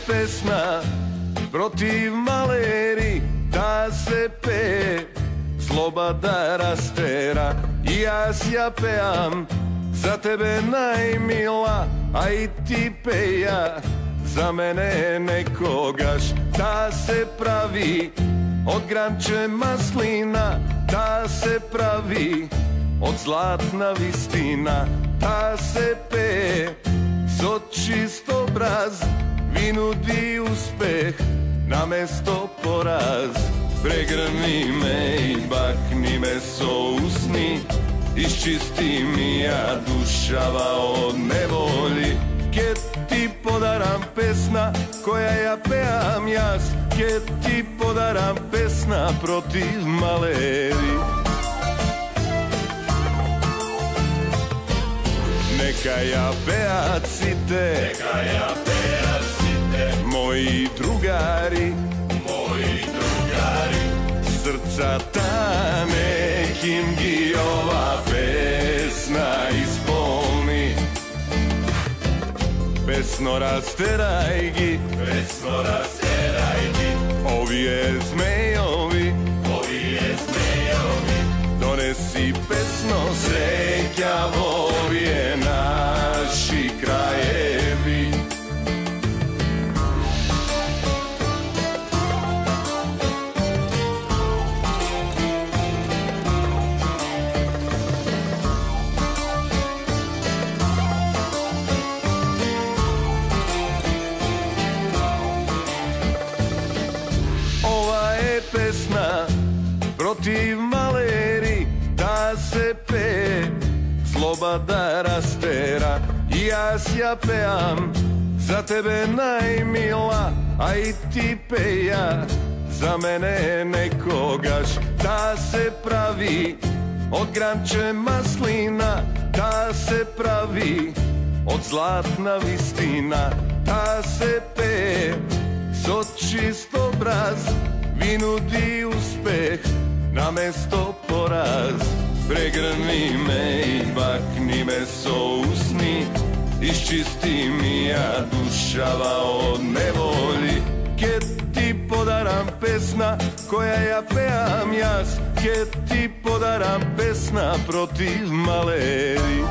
pesna protiv maleri, ta se peje, zloba da rastera. I ja pejam za tebe najmila, a i ti peja za mene nekogaš. Ta se pravi od granče maslina, ta se pravi od zlatna vistina. Ta se peje so čist obraz, vi nudi uspeh namesto poraz. Pregrni me i bakni me so usni, iščisti mi ja dušava od nevolji. Ke ti podaram pesna koja ja pejam jas, ke ti podaram pesna protiv maleri. Neka ja pejacite, moji drugari, srca ta nekim gi ova pesna ispolni. Pesno rasteraj gi, ovije zmejovi, donesi pesno srećavo, ovije naši krajevi. Pesna protiv maleri, ta se peje, zloba da rastera. I ja pejam za tebe najmila, a i ti peja za mene nekogaš. Ta se pravi od granče maslina, ta se pravi od zlatna vistina. Ta se peje so čist obraz, vi nudi uspeh namesto poraz. Pregrni me i bakni me so usni, iščisti mi ja dušava od nevolji. Ke ti podaram pesna koja ja pejam jas, ke ti podaram pesna protiv maleri.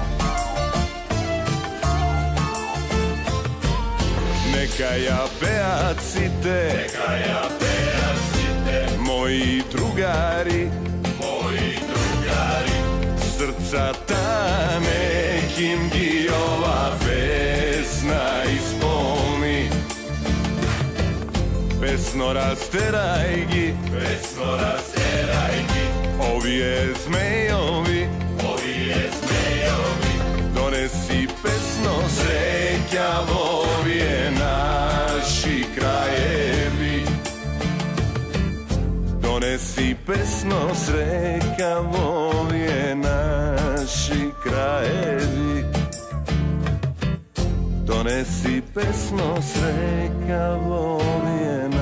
Neka ja pejacite, moji drugari, srca ta nekim gi ova pesna ispolni. Pesno rasteraj gi, ovije zmejovi, donesi pesno srećavo, ovije naši krajevi. Donesi pesno srećavo, ovije naši krajevi. Donesi pesno srećavo, ovije naši krajevi.